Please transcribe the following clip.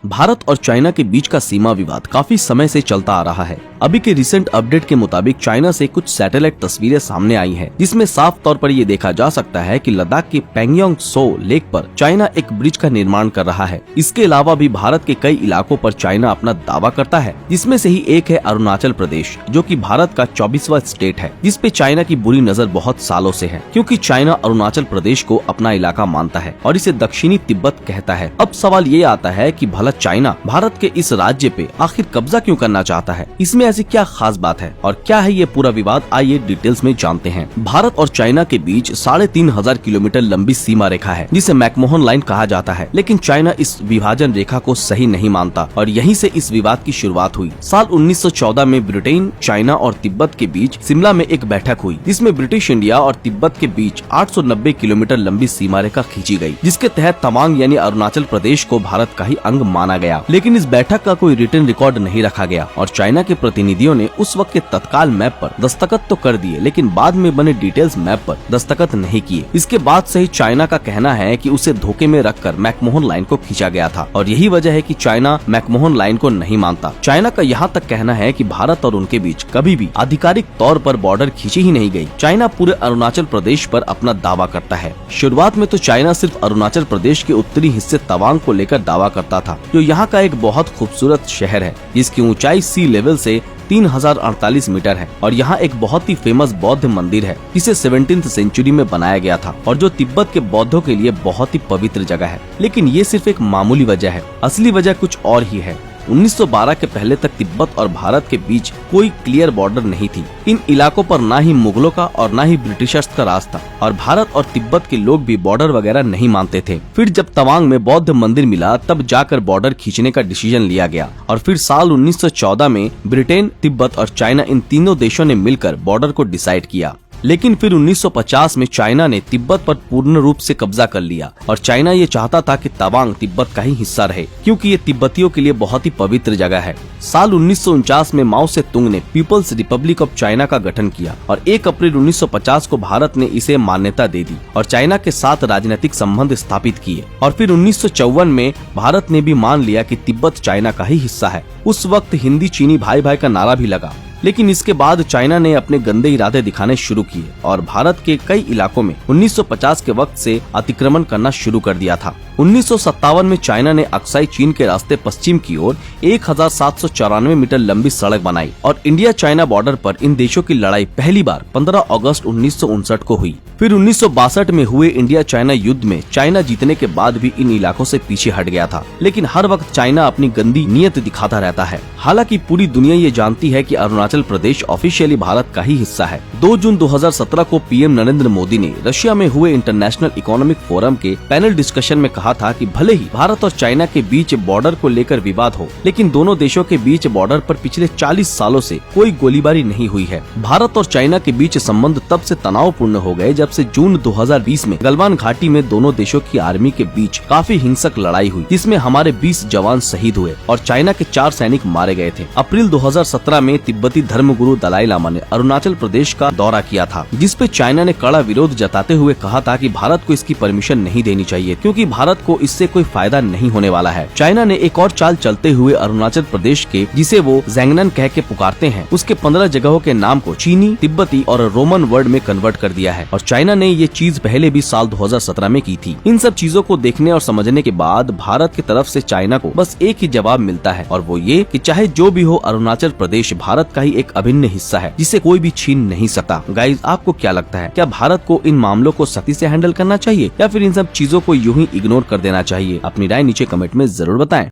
भारत और चाइना के बीच का सीमा विवाद काफी समय से चलता आ रहा है। अभी के रिसेंट अपडेट के मुताबिक चाइना से कुछ सैटेलाइट तस्वीरें सामने आई हैं, जिसमें साफ तौर पर ये देखा जा सकता है कि लद्दाख के पैंगोंग त्सो लेक पर चाइना एक ब्रिज का निर्माण कर रहा है। इसके अलावा भी भारत के कई इलाकों पर चाइना अपना दावा करता है, जिसमें से ही एक है अरुणाचल प्रदेश, जो कि भारत का 24वां स्टेट है, जिस पे चाइना की बुरी नजर बहुत सालों से है, क्योंकि चाइना अरुणाचल प्रदेश को अपना इलाका मानता है और इसे दक्षिणी तिब्बत कहता है। अब सवाल ये आता है कि भला चाइना भारत के इस राज्य पे आखिर कब्जा क्यों करना चाहता है? इसमें ऐसी क्या खास बात है और क्या है ये पूरा विवाद, आइए डिटेल्स में जानते हैं। भारत और चाइना के बीच 3,500 किलोमीटर लंबी सीमा रेखा है, जिसे मैकमोहन लाइन कहा जाता है, लेकिन चाइना इस विभाजन रेखा को सही नहीं मानता और यहीं से इस विवाद की शुरुआत हुई। साल 1914 में ब्रिटेन, चाइना और तिब्बत के बीच शिमला में एक बैठक हुई, जिसमें ब्रिटिश इंडिया और तिब्बत के बीच 890 किलोमीटर लंबी सीमा रेखा खींची गई, जिसके तहत तवांग यानी अरुणाचल प्रदेश को भारत का ही अंग माना गया। लेकिन इस बैठक का कोई रिटन रिकॉर्ड नहीं रखा गया और चाइना के प्रतिनिधियों ने उस वक्त के तत्काल मैप पर दस्तखत तो कर दिए, लेकिन बाद में बने डिटेल्स मैप पर दस्तखत नहीं किए। इसके बाद से ही चाइना का कहना है कि उसे धोखे में रखकर मैकमोहन लाइन को खींचा गया था और यही वजह है कि चाइना मैकमोहन लाइन को नहीं मानता। चाइना का यहाँ तक कहना है कि भारत और उनके बीच कभी भी आधिकारिक तौर पर बॉर्डर खींची ही नहीं गई। चाइना पूरे अरुणाचल प्रदेश पर अपना दावा करता है। शुरुआत में तो चाइना सिर्फ अरुणाचल प्रदेश के उत्तरी हिस्से तवांग को लेकर दावा करता था, जो यहाँ का एक बहुत खूबसूरत शहर है, जिसकी ऊंचाई सी लेवल से 3048 मीटर है और यहाँ एक बहुत ही फेमस बौद्ध मंदिर है, जिसे 17वीं सेंचुरी में बनाया गया था और जो तिब्बत के बौद्धों के लिए बहुत ही पवित्र जगह है। लेकिन ये सिर्फ एक मामूली वजह है, असली वजह कुछ और ही है। 1912 के पहले तक तिब्बत और भारत के बीच कोई क्लियर बॉर्डर नहीं थी। इन इलाकों पर ना ही मुगलों का और ना ही ब्रिटिशर्स का राज था और भारत और तिब्बत के लोग भी बॉर्डर वगैरह नहीं मानते थे। फिर जब तवांग में बौद्ध मंदिर मिला, तब जाकर बॉर्डर खींचने का डिसीजन लिया गया और फिर साल 1914 में ब्रिटेन, तिब्बत और चाइना इन तीनों देशों ने मिलकर बॉर्डर को डिसाइड किया। लेकिन फिर 1950 में चाइना ने तिब्बत पर पूर्ण रूप से कब्जा कर लिया और चाइना ये चाहता था कि तवांग तिब्बत का ही हिस्सा रहे, क्योंकि ये तिब्बतियों के लिए बहुत ही पवित्र जगह है। साल 1949 में माओ से तुंग ने पीपल्स रिपब्लिक ऑफ चाइना का गठन किया और 1 अप्रैल 1950 को भारत ने इसे मान्यता दे दी और चाइना के साथ राजनीतिक संबंध स्थापित किए। और फिर 1954 में भारत ने भी मान लिया कि तिब्बत चाइना का ही हिस्सा है। उस वक्त हिंदी चीनी भाई भाई का नारा भी लगा। लेकिन इसके बाद चाइना ने अपने गंदे इरादे दिखाने शुरू किए और भारत के कई इलाकों में 1950 के वक्त से अतिक्रमण करना शुरू कर दिया था। 1957 में चाइना ने अक्साई चीन के रास्ते पश्चिम की ओर 1794 मीटर लंबी सड़क बनाई और इंडिया चाइना बॉर्डर पर इन देशों की लड़ाई पहली बार 15 अगस्त 1959 को हुई। फिर 1962 में हुए इंडिया चाइना युद्ध में चाइना जीतने के बाद भी इन इलाकों से पीछे हट गया था, लेकिन हर वक्त चाइना अपनी गंदी नीयत दिखाता रहता है। हालांकि पूरी दुनिया ये जानती है कि अरुणाचल प्रदेश ऑफिशियली भारत का ही हिस्सा है। 2 जून 2017 को पीएम नरेंद्र मोदी ने रशिया में हुए इंटरनेशनल इकोनॉमिक फोरम के पैनल डिस्कशन में कहा था कि भले ही भारत और चाइना के बीच बॉर्डर को लेकर विवाद हो, लेकिन दोनों देशों के बीच बॉर्डर पर पिछले 40 सालों से कोई गोलीबारी नहीं हुई है। भारत और चाइना के बीच संबंध तब से तनावपूर्ण हो गए जब से जून 2020 में गलवान घाटी में दोनों देशों की आर्मी के बीच काफी हिंसक लड़ाई हुई, जिसमें हमारे 20 जवान शहीद हुए और चाइना के 4 सैनिक मारे गए थे। अप्रैल 2017 में तिब्बती धर्मगुरु दलाई लामा ने अरुणाचल प्रदेश का दौरा किया था, जिसपे चाइना ने कड़ा विरोध जताते हुए कहा था कि भारत को इसकी परमिशन नहीं देनी चाहिए, क्योंकि भारत को इससे कोई फायदा नहीं होने वाला है। चाइना ने एक और चाल चलते हुए अरुणाचल प्रदेश के, जिसे वो जैंगनन कह के पुकारते हैं, उसके 15 जगहों के नाम को चीनी, तिब्बती और रोमन वर्ड में कन्वर्ट कर दिया है और चाइना ने ये चीज पहले भी साल 2017 में की थी। इन सब चीजों को देखने और समझने के बाद भारत की तरफ से चाइना को बस एक ही जवाब मिलता है और वो ये कि चाहे जो भी हो, अरुणाचल प्रदेश भारत का ही एक अभिन्न हिस्सा है, जिसे कोई भी छीन नहीं सकता। गाइस, आपको क्या लगता है, क्या भारत को इन मामलों को सख्ती से हैंडल करना चाहिए या फिर इन सब चीजों को यूं ही इग्नोर कर देना चाहिए? अपनी राय नीचे कमेंट में जरूर बताएं।